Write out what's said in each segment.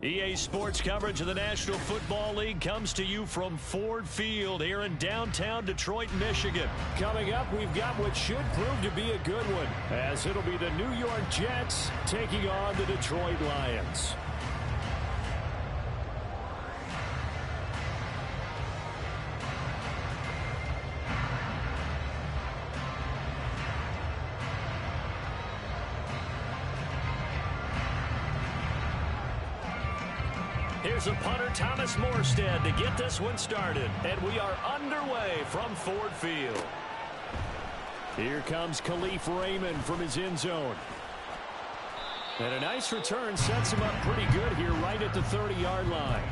EA Sports coverage of the National Football League comes to you from Ford Field here in downtown Detroit, Michigan. Coming up, we've got what should prove to be a good one, as it'll be the New York Jets taking on the Detroit Lions. Here's a punter, Thomas Morstead, to get this one started. And we are underway from Ford Field. Here comes Khalif Raymond from his end zone. And a nice return sets him up pretty good here right at the 30-yard line.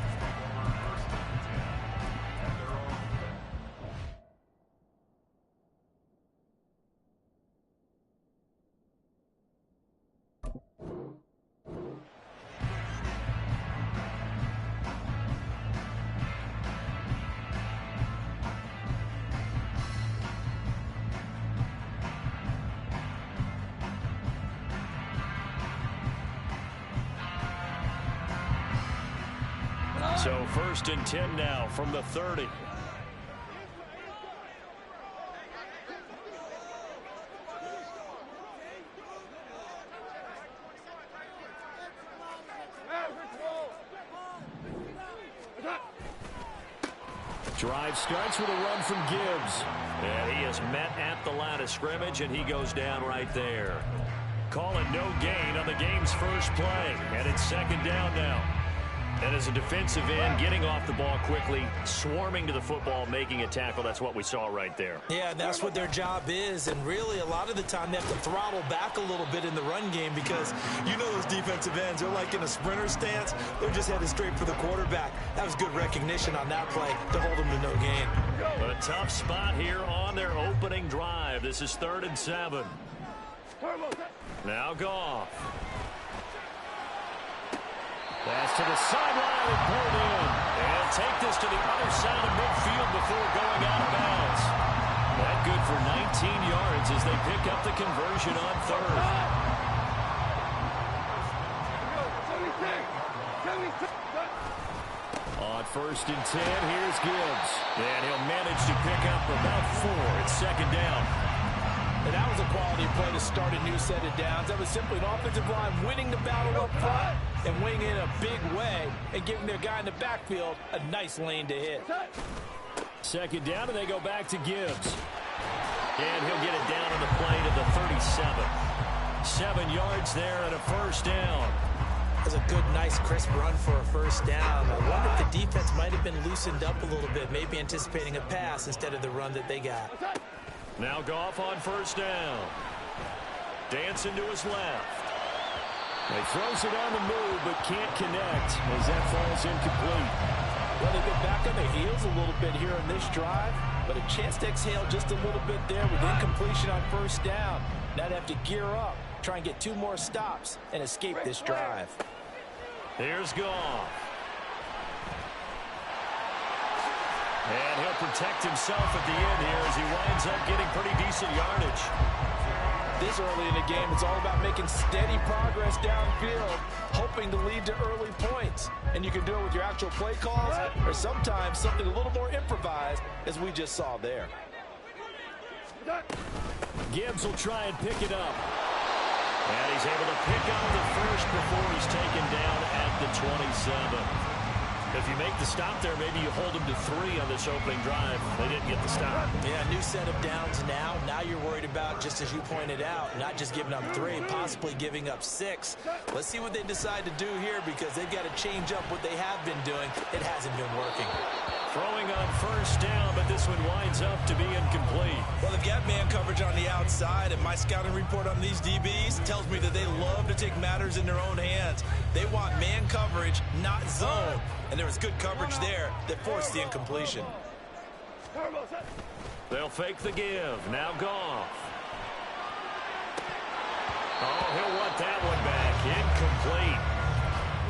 So 1st and 10 now from the 30. Drive starts with a run from Gibbs. And he is met at the line of scrimmage, and he goes down right there. Call it no gain on the game's first play. And it's 2nd down now. And as a defensive end, getting off the ball quickly, swarming to the football, making a tackle, that's what we saw right there. Yeah, that's what their job is. And really, a lot of the time, they have to throttle back a little bit in the run game because you know those defensive ends, they're like in a sprinter stance. They're just headed straight for the quarterback. That was good recognition on that play to hold them to no gain. A tough spot here on their opening drive. This is 3rd and 7. Now Goff. Pass to the sideline and pulled in. And take this to the other side of midfield before going out of bounds. That good for 19 yards as they pick up the conversion on 3rd. On 1st and 10, here's Gibbs. And he'll manage to pick up about 4. It's 2nd down. And that was a quality play to start a new set of downs. That was simply an offensive line winning the battle up front and winning in a big way and giving their guy in the backfield a nice lane to hit. 2nd down, and they go back to Gibbs. And he'll get it down on the play to the 37. 7 yards there and a 1st down. That was a good, nice, crisp run for a 1st down. I wonder if the defense might have been loosened up a little bit, maybe anticipating a pass instead of the run that they got. Now Goff on 1st down. Dancing to his left. He throws it on the move, but can't connect as that falls incomplete. Well, they get back on their heels a little bit here in this drive, but a chance to exhale just a little bit there with incompletion on 1st down. Now they have to gear up, try and get 2 more stops, and escape this drive. Here's Goff. And he'll protect himself at the end here as he winds up getting pretty decent yardage. This early in the game, it's all about making steady progress downfield, hoping to lead to early points. And you can do it with your actual play calls or sometimes something a little more improvised, as we just saw there. Gibbs will try and pick it up. And he's able to pick up the 1st before he's taken down at the 27. If you make the stop there, maybe you hold them to 3 on this opening drive. They didn't get the stop. Yeah, new set of downs now. Now you're worried about, just as you pointed out, not just giving up 3, possibly giving up 6. Let's see what they decide to do here because they've got to change up what they have been doing. It hasn't been working. Throwing on 1st down, but this one winds up to be incomplete. Well, they've got man coverage on the outside, and my scouting report on these DBs tells me that they love to take matters in their own hands. They want man coverage, not zone. And there was good coverage there that forced the incompletion. They'll fake the give. Now Goff. Oh, he'll want that one back. Incomplete.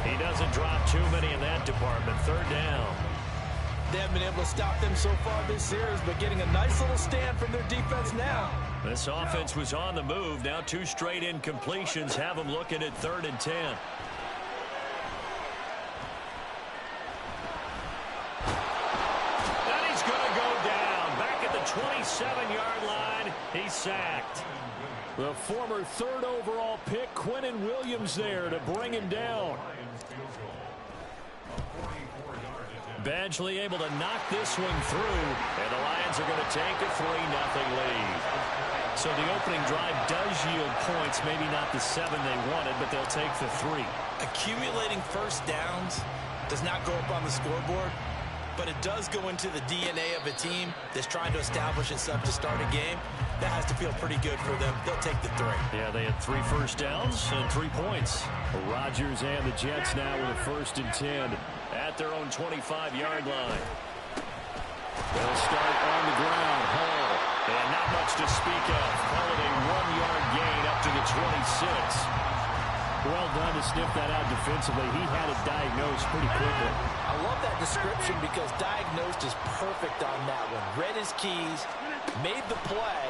He doesn't drop too many in that department. 3rd down. They haven't been able to stop them so far this series, but getting a nice little stand from their defense now. This offense was on the move. Now 2 straight incompletions have them looking at 3rd and 10. 27-yard line. He's sacked. The former third overall pick, Quinnen Williams, there to bring him down. Badgley able to knock this one through, and the Lions are going to take a 3-0 lead. So the opening drive does yield points, maybe not the 7 they wanted, but they'll take the 3. Accumulating first downs does not go up on the scoreboard, but it does go into the DNA of a team that's trying to establish itself to start a game. That has to feel pretty good for them. They'll take the 3. Yeah, they had 3 first downs and 3 points. Rodgers and the Jets now with a 1st and 10 at their own 25-yard line. They'll start on the ground. Hall. And not much to speak of. Call it a 1-yard gain up to the 26. Well done to sniff that out defensively. He had it diagnosed pretty quickly. I love that description because diagnosed is perfect on that one. Read his keys, made the play,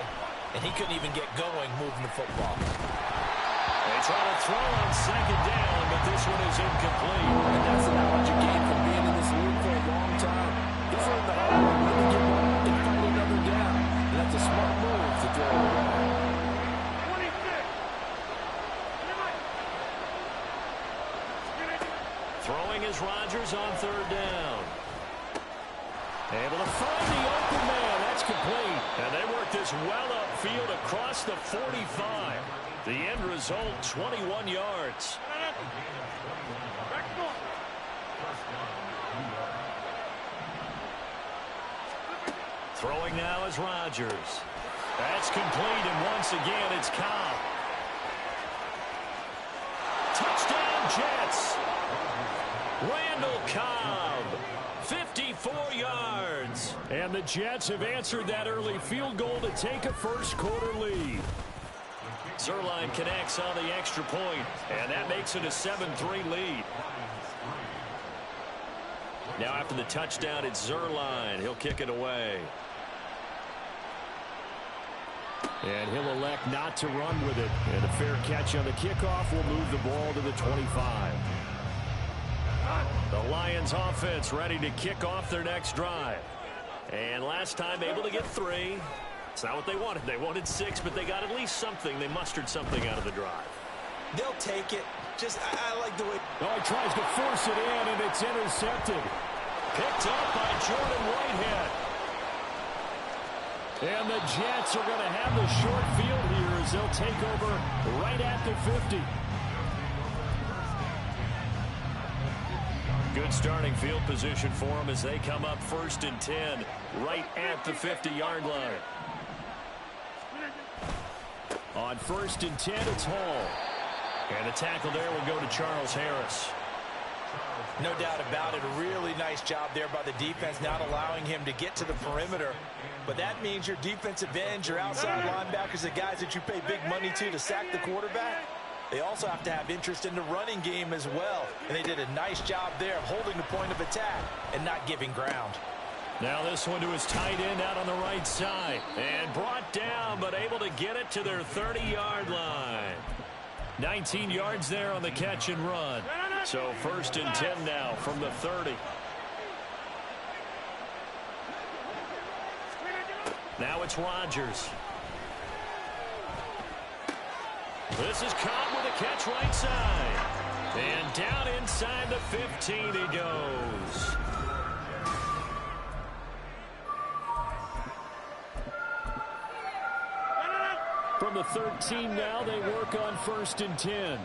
and he couldn't even get going moving the football. They try to throw on 2nd down, but this one is incomplete. And that's the knowledge you gain from being in this league for a long time. He's learned the hard way when to give up and fight another down. And that's a smart move to throw it away. Throwing is Rodgers on 3rd down. Able to find the open man. That's complete. And they work this well upfield across the 45. The end result, 21 yards. Throwing now is Rodgers. That's complete, and once again, it's Cobb. Touchdown, Jets. Randall Cobb, 54 yards. And the Jets have answered that early field goal to take a first-quarter lead. Zerline connects on the extra point, and that makes it a 7-3 lead. Now after the touchdown, it's Zerline. He'll kick it away. And he'll elect not to run with it. And a fair catch on the kickoff will move the ball to the 25. The Lions offense ready to kick off their next drive. And last time able to get 3. It's not what they wanted. They wanted 6, but they got at least something. They mustered something out of the drive. They'll take it. Just, I like the way... Oh, he tries to force it in, and it's intercepted. Picked up by Jordan Whitehead. And the Jets are going to have the short field here as they'll take over right at the 50. Good starting field position for them as they come up 1st and 10 right at the 50-yard line. On 1st and 10, it's Hall. And the tackle there will go to Charles Harris. No doubt about it. A really nice job there by the defense, not allowing him to get to the perimeter. But that means your defensive ends, your outside linebackers, the guys that you pay big money to sack the quarterback, they also have to have interest in the running game as well. And they did a nice job there of holding the point of attack and not giving ground. Now this one to his tight end out on the right side. And brought down, but able to get it to their 30-yard line. 19 yards there on the catch and run. So 1st and 10 now from the 30. Now it's Rodgers. This is Cobb with a catch right side. And down inside the 15 he goes. From the 13 now, they work on 1st and 10.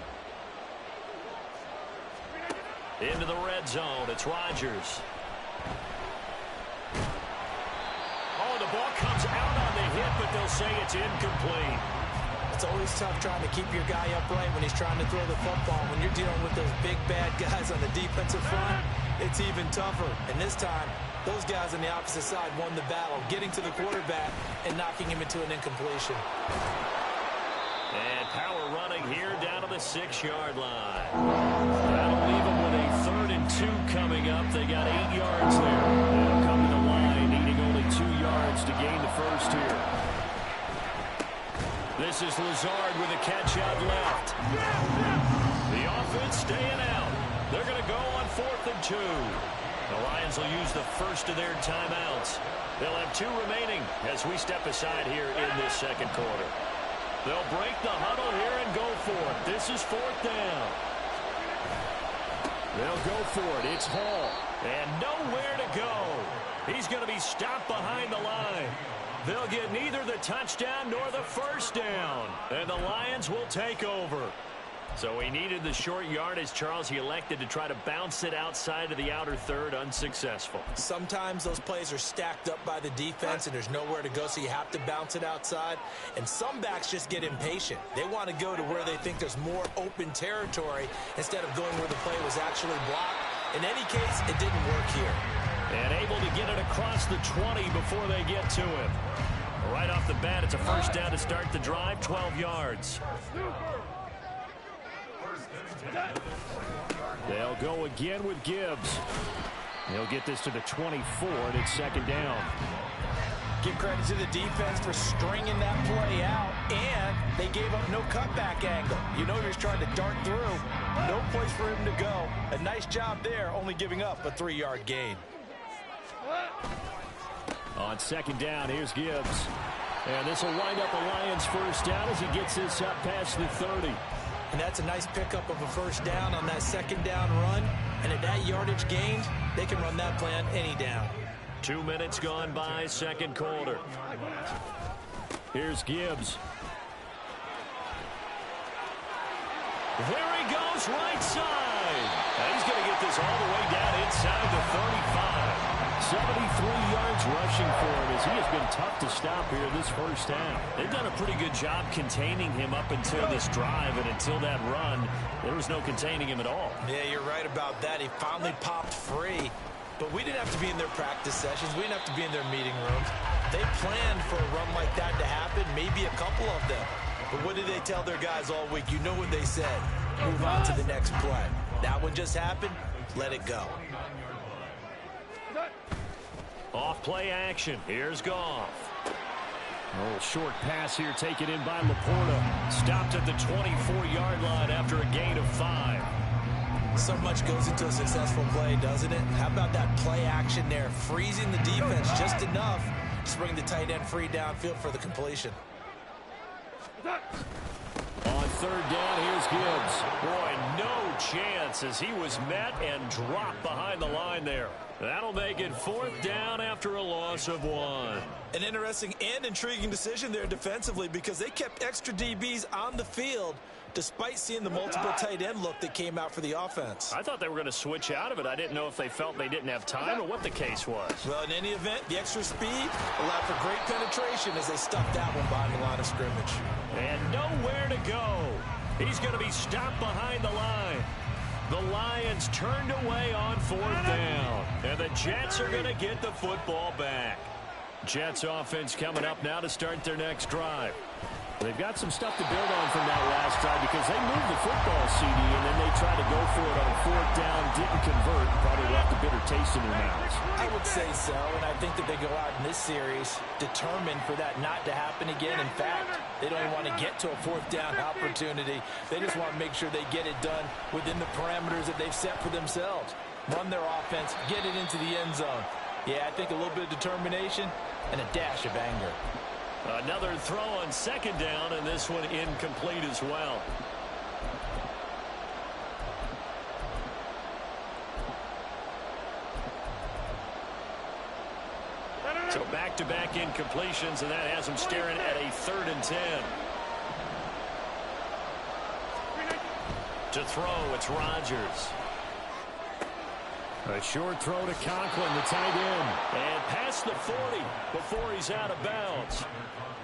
Into the red zone, it's Rodgers. Oh, the ball comes out on the hit, but they'll say it's incomplete. It's always tough trying to keep your guy upright when he's trying to throw the football. When you're dealing with those big, bad guys on the defensive front, it's even tougher. And this time, those guys on the opposite side won the battle, getting to the quarterback and knocking him into an incompletion. And power running here down to the 6-yard line. That'll leave them with a 3rd and 2 coming up. They got 8 yards there. They'll come to the line, needing only 2 yards to gain the first here. This is Lazard with a catch out left. The offense staying out. They're going to go on 4th and 2. The Lions will use the first of their timeouts. They'll have 2 remaining as we step aside here in this second quarter. They'll break the huddle here and go for it. This is 4th down. They'll go for it. It's Hall. And nowhere to go. He's going to be stopped behind the line. They'll get neither the touchdown nor the first down. And the Lions will take over. So he needed the short yardage, Charles. He elected to try to bounce it outside of the outer third, unsuccessful. Sometimes those plays are stacked up by the defense and there's nowhere to go, so you have to bounce it outside. And some backs just get impatient. They want to go to where they think there's more open territory instead of going where the play was actually blocked. In any case, it didn't work here. And able to get it across the 20 before they get to him. Right off the bat, it's a first down to start the drive, 12 yards. They'll go again with Gibbs. He'll get this to the 24, and it's 2nd down. Give credit to the defense for stringing that play out, and they gave up no cutback angle. You know he was trying to dart through. No place for him to go. A nice job there, only giving up a 3-yard gain. On 2nd down, here's Gibbs. And this will wind up a Lions first down as he gets this up past the 30. And that's a nice pickup of a first down on that 2nd down run. And at that yardage gained, they can run that play on any down. 2 minutes gone by, second quarter. Here's Gibbs. There he goes, right side. Now he's going to get this all the way down inside the 35. 73 yards rushing for him as he has been tough to stop here this first half. They've done a pretty good job containing him up until this drive, and until that run, there was no containing him at all. Yeah, you're right about that. He finally popped free. But we didn't have to be in their practice sessions. We didn't have to be in their meeting rooms. They planned for a run like that to happen, maybe a couple of them. But what did they tell their guys all week? You know what they said. Move on to the next play. That one just happened. Let it go. Off play action. Here's Goff. A little short pass here taken in by Laporta. Stopped at the 24-yard line after a gain of 5. So much goes into a successful play, doesn't it? How about that play action there? Freezing the defense just enough to bring the tight end free downfield for the completion. On 3rd down, here's Gibbs. Boy, no chance as he was met and dropped behind the line there. That'll make it 4th down after a loss of 1. An interesting and intriguing decision there defensively because they kept extra DBs on the field despite seeing the multiple tight end look that came out for the offense. I thought they were going to switch out of it. I didn't know if they felt they didn't have time or what the case was. Well, in any event, the extra speed allowed for great penetration as they stuffed that one behind the line of scrimmage. And nowhere to go. He's going to be stopped behind the line. The Lions turned away on 4th down. And the Jets are going to get the football back. Jets offense coming up now to start their next drive. They've got some stuff to build on from that last drive because they moved the football, CD, and then they tried to go for it on 4th down, didn't convert, probably left a bitter taste in their mouths. I would say so, and I think that they go out in this series determined for that not to happen again. In fact, they don't even want to get to a 4th down opportunity. They just want to make sure they get it done within the parameters that they've set for themselves. Run their offense, get it into the end zone. Yeah, I think a little bit of determination and a dash of anger. Another throw on 2nd down, and this one incomplete as well. So back-to-back incompletions, and that has them staring at a 3rd and 10. To throw, it's Rodgers. A short throw to Conklin, the tight end. And past the 40 before he's out of bounds.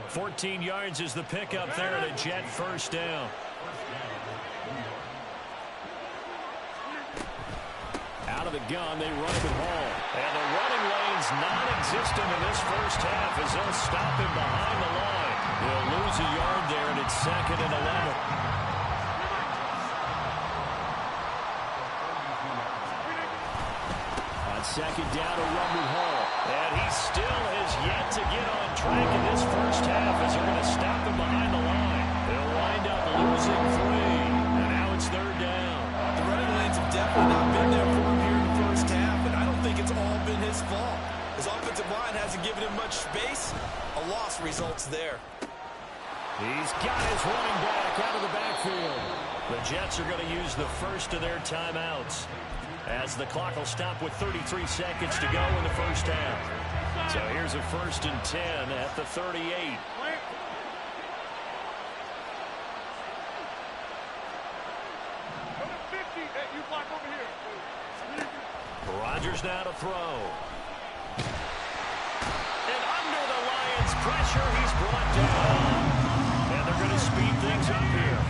14 yards is the pickup there at a Jet first down. Out of the gun, they run it with Hall. And the running lane's non-existent in this first half as they'll stop him behind the line. They'll lose a yard there, and it's 2nd and 11. Second down to run with Hall. And he still has yet to get on track in this first half as they're going to stop him behind the line. They'll wind up losing 3. And now it's 3rd down. The running lanes have definitely not been there for him here in the first half, and I don't think His offensive line hasn't given him much space. A loss results there. He's got his running back out of the backfield. The Jets are going to use the first of their timeouts, as the clock will stop with 33 seconds to go in the first half. So here's a 1st and 10 at the 38. Rodgers now to throw. And under the Lions' pressure, he's brought down. And they're going to speed things up here.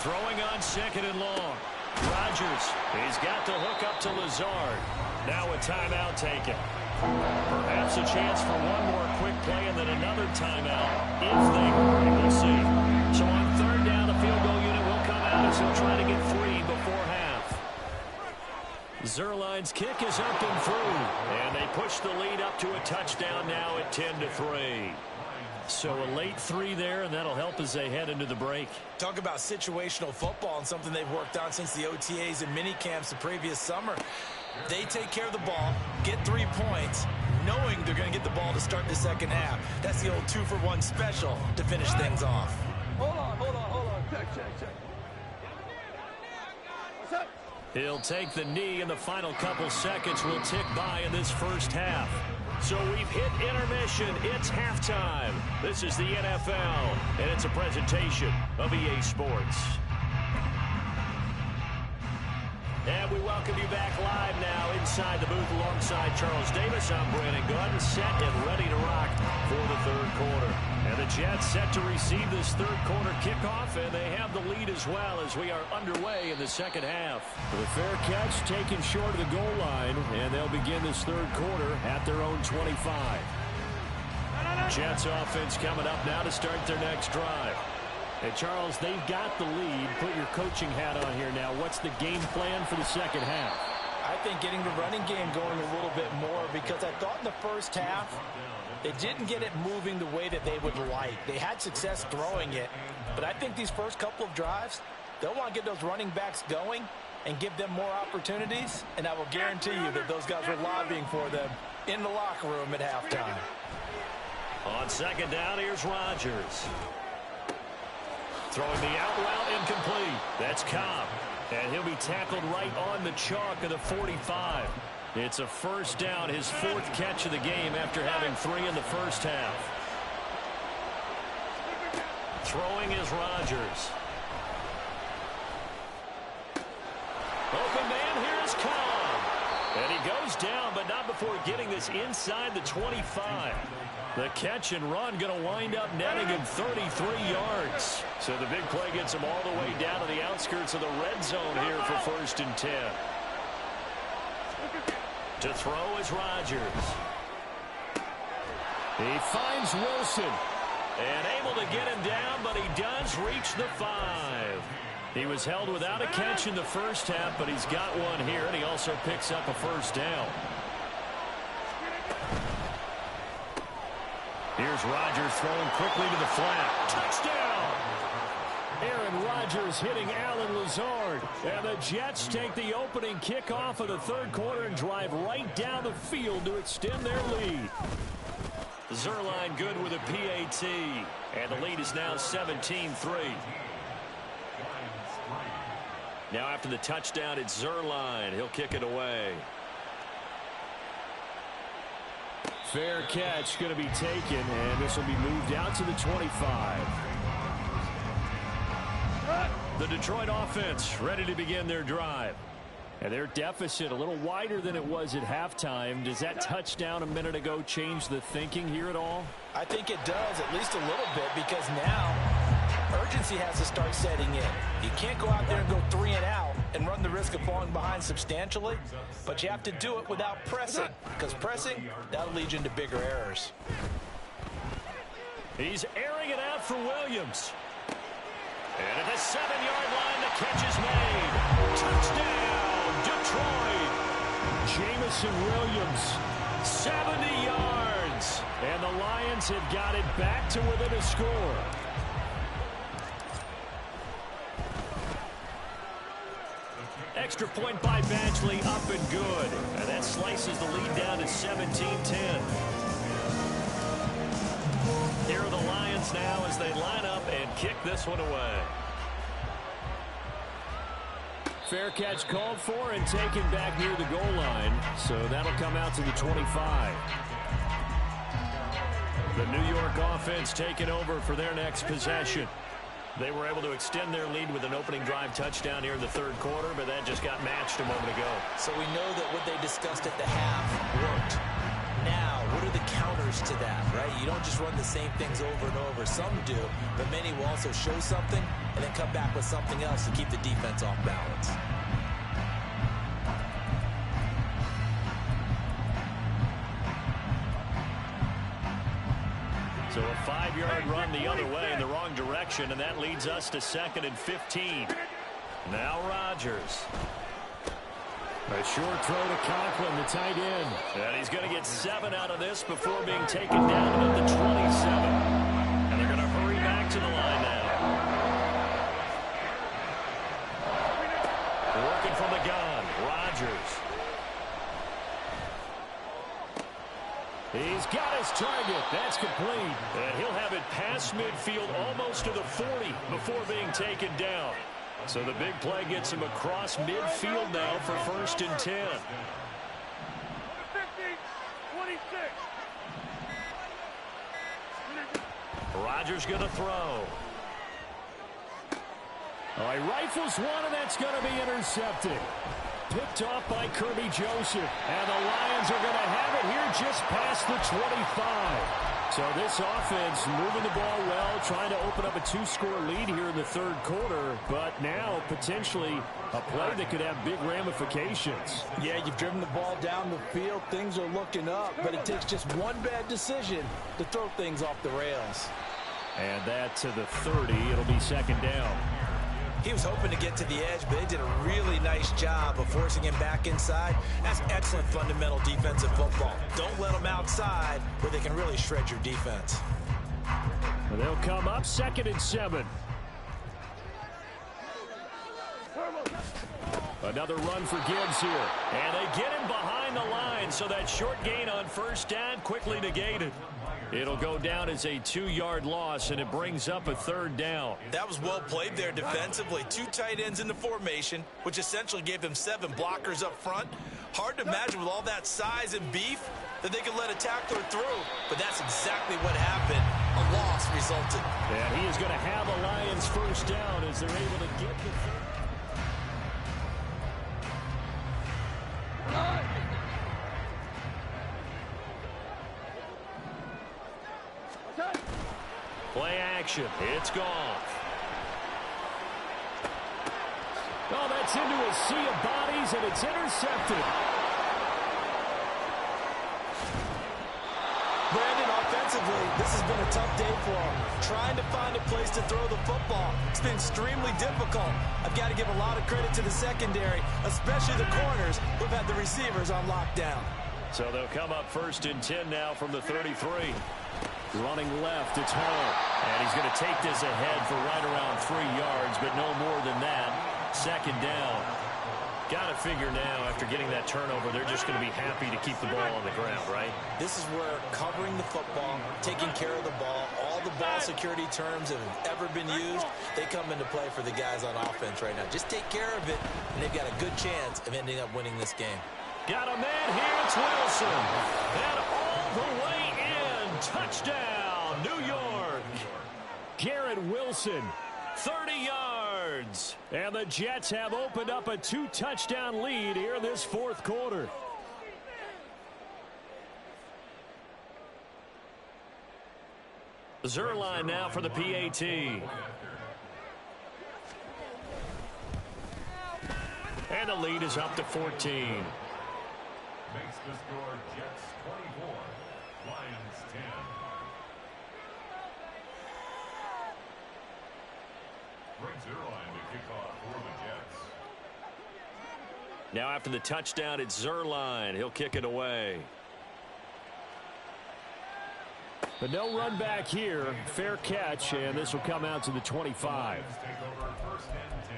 Throwing on 2nd and long. Rodgers, he's got to hook up to Lazard. Now a timeout taken. Perhaps a chance for one more quick play and then another timeout if they hurry. We'll see. So on 3rd down, the field goal unit will come out as he'll try to get 3 before half. Zerline's kick is up and through. And they push the lead up to a touchdown now at 10-3. So a late 3 there, and that'll help as they head into the break. Talk about situational football and something they've worked on since the OTAs and mini camps the previous summer. They take care of the ball, get 3 points, knowing they're going to get the ball to start the second half. That's the old 2-for-1 special to finish things off. Hold on. Check. What's up? He'll take the knee, and the final couple seconds will tick by in this first half. So we've hit intermission. It's halftime. This is the NFL, and it's a presentation of EA Sports. And we welcome you back live now inside the booth alongside Charles Davis. I'm Brandon Gunn, set and ready to rock for the 3rd quarter. And the Jets set to receive this 3rd quarter kickoff, and they have the lead as well as we are underway in the second half. The fair catch taken short of the goal line, and they'll begin this 3rd quarter at their own 25. Jets offense coming up now to start their next drive. And Charles, they've got the lead. Put your coaching hat on here now. What's the game plan for the second half? I think getting the running game going a little bit more, because I thought in the first half they didn't get it moving the way that they would like. They had success throwing it, but I think these first couple of drives, they'll want to get those running backs going and give them more opportunities, and I will guarantee you that those guys were lobbying for them in the locker room at halftime. On 2nd down, here's Rodgers. Throwing the out route, incomplete. That's Cobb. And he'll be tackled right on the chalk of the 45. It's a 1st down, his 4th catch of the game after having 3 in the first half. Throwing is Rodgers. Open man, here's Cobb. And he goes down, but not before getting this inside the 25. The catch and run going to wind up netting him 33 yards. So the big play gets him all the way down to the outskirts of the red zone here for 1st and 10. To throw is Rodgers. He finds Wilson. And able to get him down, but he does reach the 5. He was held without a catch in the first half, but he's got one here, and he also picks up a 1st down. Here's Rodgers throwing quickly to the flat. Touchdown! Aaron Rodgers hitting Alan Lazard. And the Jets take the opening kickoff of the 3rd quarter and drive right down the field to extend their lead. Zerline good with a PAT. And the lead is now 17-3. Now after the touchdown, it's Zerline. He'll kick it away. Fair catch going to be taken, and this will be moved out to the 25. The Detroit offense ready to begin their drive. And their deficit a little wider than it was at halftime. Does that touchdown a minute ago change the thinking here at all? I think it does, at least a little bit, because now urgency has to start setting in. You can't go out there and go 3 and out and run the risk of falling behind substantially, but you have to do it without pressing, because pressing, that'll lead you into bigger errors. He's airing it out for Williams. And at the 7-yard line, the catch is made. Touchdown, Detroit. Jamison Williams, 70 yards. And the Lions have got it back to within a score. extra point by Badgley, up and good. And that slices the lead down to 17-10. Here are the Lions now as they line up and kick this one away. Fair catch called for and taken back near the goal line. So that'll come out to the 25. The New York offense taking over for their next possession. They were able to extend their lead with an opening drive touchdown here in the third quarter, but that just got matched a moment ago. So we know that what they discussed at the half worked. Now, what are the counters to that, right? You don't just run the same things over and over. Some do, but many will also show something and then come back with something else to keep the defense off balance. So a 5-yard run the other way in the wrong direction, and that leads us to 2nd and 15. Now Rodgers. A short throw to Conklin, the tight end. And he's going to get 7 out of this before being taken down at the 27. And they're going to hurry back to the line now. Working from the gun, Rodgers. He's got his target. That's complete. And he'll have it past midfield almost to the 40 before being taken down. So the big play gets him across midfield now for 1st and 10. Rodgers going to throw. Oh, he rifles one, and that's going to be intercepted. Picked off by Kirby Joseph. And the Lions are going to have it here just past the 25. So this offense moving the ball well, trying to open up a 2-score lead here in the third quarter. But now potentially a play that could have big ramifications. Yeah, you've driven the ball down the field. Things are looking up, but it takes just one bad decision to throw things off the rails. And that to the 30. It'll be 2nd down. He was hoping to get to the edge, but they did a really nice job of forcing him back inside. That's excellent fundamental defensive football. Don't let them outside where they can really shred your defense. And they'll come up 2nd and 7. Another run for Gibbs here. And they get him behind the line, so that short gain on 1st down quickly negated. It'll go down as a 2-yard loss, and it brings up a 3rd down. That was well played there defensively. 2 tight ends in the formation, which essentially gave them 7 blockers up front. Hard to imagine with all that size and beef that they could let a tackler through, but that's exactly what happened. A loss resulted. And he is going to have a Lions 1st down as they're able to get the third. Play action. It's gone. Oh, that's into a sea of bodies, and it's intercepted. Brandon, offensively, this has been a tough day for him. Trying to find a place to throw the football. It's been extremely difficult. I've got to give a lot of credit to the secondary, especially the corners who've had the receivers on lockdown. So they'll come up 1st and 10 now from the 33. Running left, it's Hall. And he's going to take this ahead for right around 3 yards, but no more than that. 2nd down. Got to figure now, after getting that turnover, they're just going to be happy to keep the ball on the ground, right? This is where covering the football, taking care of the ball, all the ball security terms that have ever been used, they come into play for the guys on offense right now. Just take care of it, and they've got a good chance of ending up winning this game. Got a man here, it's Wilson. And all the way in, touchdown, New York. Garrett Wilson. 30 yards. And the Jets have opened up a 2-touchdown lead here in this 4th quarter. Zerline now for the PAT. And the lead is up to 14. Makes the score Jets 24, Lions 10. Brings Zerline to kick off for the Jets. Now after the touchdown, it's Zerline. He'll kick it away. But no run back here. Fair catch, and this will come out to the 25. Lions take over 1st and 10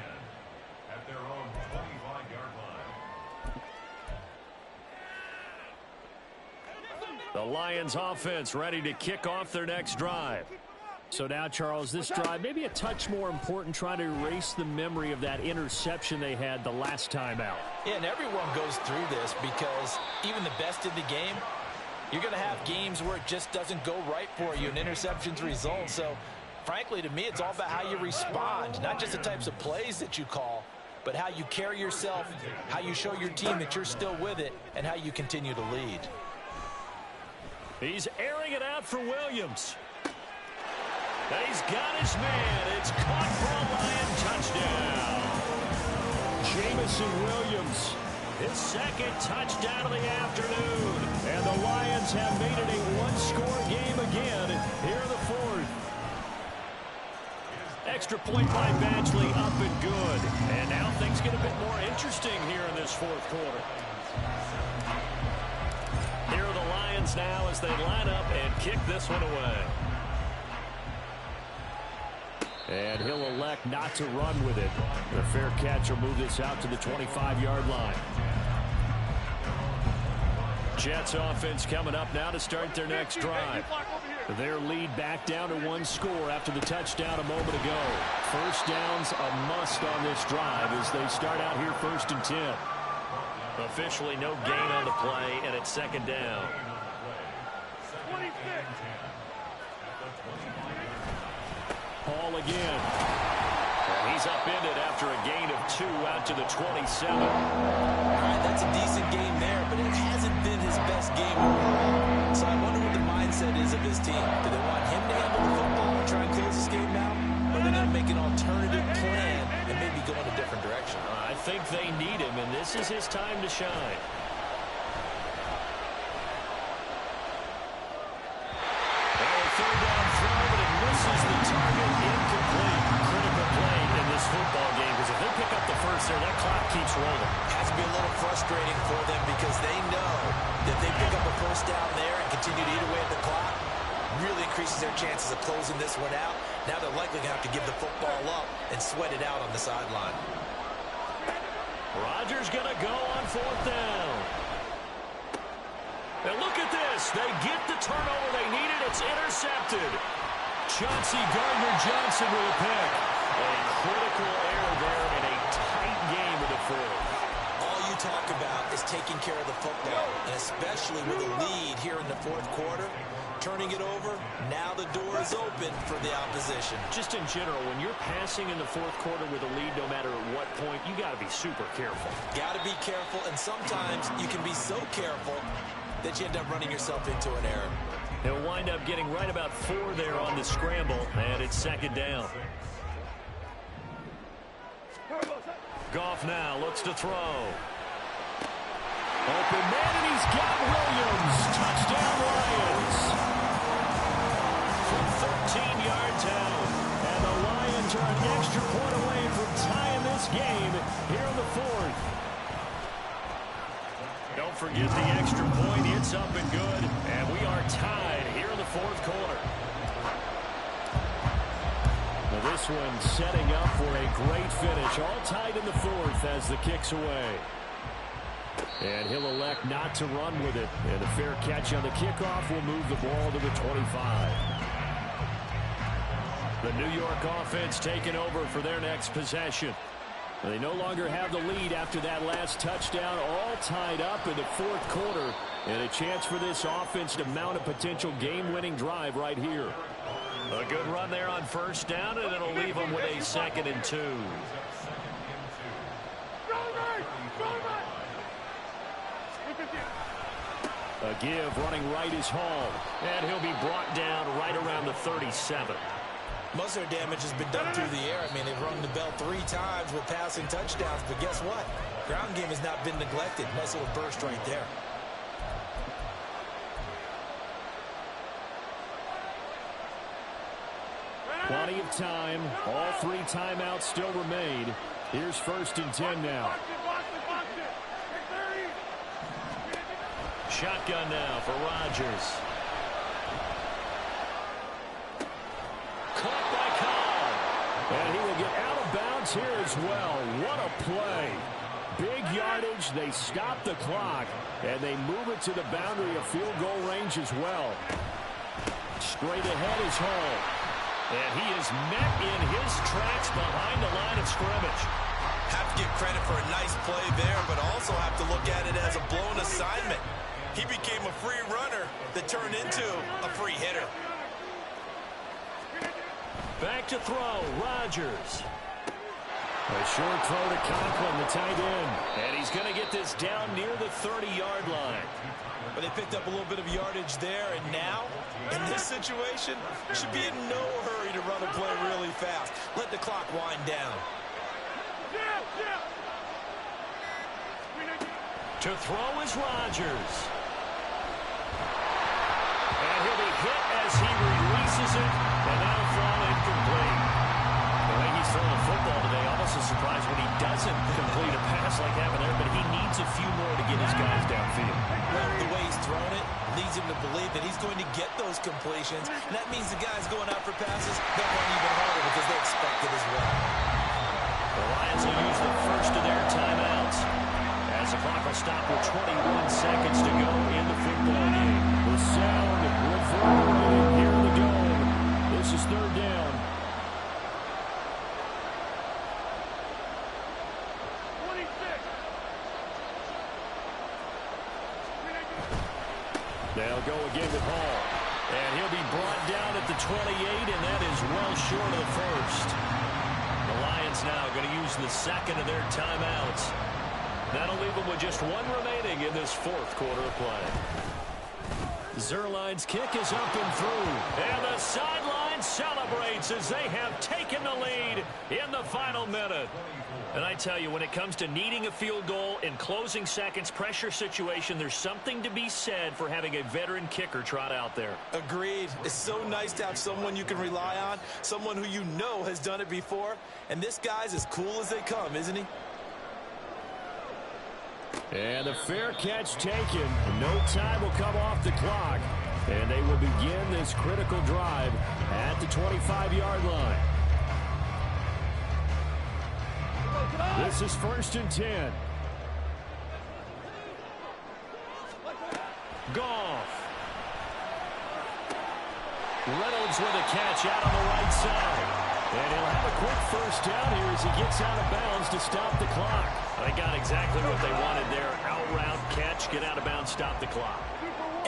at their own 25-yard The Lions offense ready to kick off their next drive. So now, Charles, this drive maybe a touch more important, trying to erase the memory of that interception they had the last time out. Yeah, and everyone goes through this because even the best in the game, you're going to have games where it just doesn't go right for you and interceptions result. So, frankly, to me, it's all about how you respond, not just the types of plays that you call, but how you carry yourself, how you show your team that you're still with it, and how you continue to lead. He's airing it out for Williams. He's got his man. It's caught for a Lion touchdown. Jamison Williams, His second touchdown of the afternoon. and the Lions have made it a one-score game again here in the fourth. Extra point by Badgley, up and good. And now things get a bit more interesting here in this fourth quarter. Here are the Lions now as they line up and kick this one away. And he'll elect not to run with it. The fair catch will move this out to the 25-yard line. Jets offense coming up now to start their next drive. Their lead back down to one score after the touchdown a moment ago. First down's a must on this drive as they start out here 1st and 10. Officially no gain on the play, and it's second down. Hall again. And he's upended after a gain of 2 out to the 27. All right, that's a decent game there, but it hasn't been his best game overall. So I wonder what the mindset is of his team. Do they want him to handle the football and try and close this game now? Or are they going to make an alternative plan and maybe go in a different direction? I think they need him, and this is his time to shine. Third down throw, but it misses the target. Incomplete. Critical play in this football game, because if they pick up the first there, that clock keeps rolling. Has to be a little frustrating for them because they know that they pick up a first down there and continue to eat away at the clock, really increases their chances of closing this one out. Now they're likely going to have to give the football up and sweat it out on the sideline. Rodgers going to go on 4th down. And look at this. They get the turnover they needed. It's intercepted. Chauncey Gardner-Johnson with a pick. A critical error there in a tight game of the fourth. All you talk about is taking care of the football, and especially with a lead here in the fourth quarter, turning it over, now the door is open for the opposition. Just in general, when you're passing in the fourth quarter with a lead, no matter at what point, you got to be super careful. Got to be careful, and sometimes you can be so careful that you end up running yourself into an error. He'll wind up getting right about 4 there on the scramble, and it's second down. Goff now looks to throw. Open man, and he's got Williams. Touchdown, Lions. From 13 yards out. And the Lions are an extra point away from tying this game here in the fourth. Don't forget the extra point. It's up and good. And we are tied here in the fourth quarter. Now this one setting up for a great finish. All tied in the fourth as the kick's away. And he'll elect not to run with it. And a fair catch on the kickoff will move the ball to the 25. The New York offense taking over for their next possession. They no longer have the lead after that last touchdown, all tied up in the fourth quarter. And a chance for this offense to mount a potential game-winning drive right here. A good run there on first down, and it'll leave them with a 2nd and 2. A give running right is Hall. And he'll be brought down right around the 37. Most of their damage has been done through the air. I mean, they've rung the bell 3 times with passing touchdowns, but guess what? Ground game has not been neglected. Nice little burst right there. Plenty of time. All 3 timeouts still remain. Here's 1st and 10 now. Shotgun now for Rodgers. Caught by Cobb. And he will get out of bounds here as well. What a play. big yardage. They stop the clock, and they move it to the boundary of field goal range as well. Straight ahead is Hall. And he is met in his tracks behind the line of scrimmage. Have to give credit for a nice play there, but also have to look at it as a blown assignment. He became a free runner that turned into a free hitter. Back to throw, Rodgers. A short throw to Conklin, the tight end. And he's going to get this down near the 30-yard line. But they picked up a little bit of yardage there, and now, in this situation, should be in no hurry to run a play really fast. Let the clock wind down. To throw is Rodgers. And he'll be hit as he releases it, and that'll fall incomplete. The way he's throwing the football today, almost a surprise when he doesn't complete a pass like happened there, but he needs a few more to get his guys downfield. Well, the way he's thrown it leads him to believe that he's going to get those completions, and that means the guys going out for passes, they'll run even harder because they expect it as well. The Lions will use the first of their timeouts as the clock will stop with 21 seconds to go in the football game. The sound reverberating here in the dome. This is third down. They'll go again with Hall. And he'll be brought down at the 28, and that is well short of the first. The Lions now going to use the second of their timeouts. That'll leave them with just one remaining in this fourth quarter of play. Zerline's kick is up and through. And the sideline celebrates as they have taken the lead in the final minute. And I tell you, when it comes to needing a field goal in closing seconds, pressure situation, there's something to be said for having a veteran kicker trot out there. Agreed. It's so nice to have someone you can rely on, someone who you know has done it before. And this guy's as cool as they come, isn't he? And the fair catch taken. No time will come off the clock. And they will begin this critical drive at the 25-yard line. This is 1st and 10. Goff. Reynolds with a catch out on the right side. And he'll have a quick first down here as he gets out of bounds to stop the clock. They got exactly what they wanted there. Out route catch, get out of bounds, stop the clock.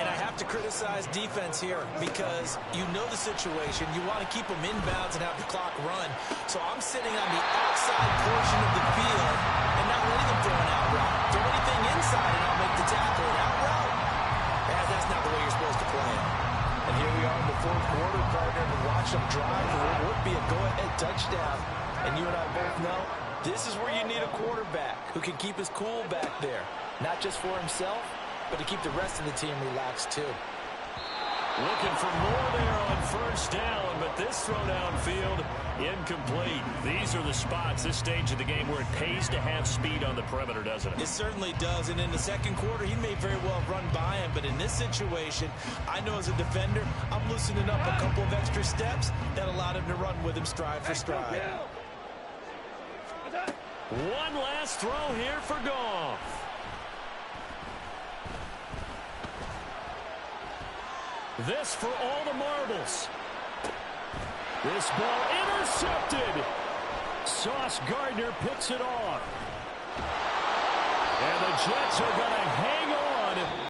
And I have to criticize defense here because you know the situation. You want to keep them inbounds and have the clock run. So I'm sitting on the outside portion of the field and not letting them throw an out route. Throw anything inside and I'll make the tackle. An out route? That's not the way you're supposed to play it. And here we are in the fourth quarter, partner, to watch them drive for what would be a go-ahead touchdown. And you and I both know this is where you need a quarterback who can keep his cool back there. Not just for himself, but to keep the rest of the team relaxed too. Looking for more there on first down, but this throw downfield incomplete. These are the spots, this stage of the game, where it pays to have speed on the perimeter, doesn't it? It certainly does, and in the second quarter, he may very well run by him, but in this situation, I know as a defender, I'm loosening up a couple of extra steps that allowed him to run with him stride for stride. One last throw here for Goff. This for all the marbles. This ball intercepted. Sauce Gardner picks it off. And the Jets are going to hang on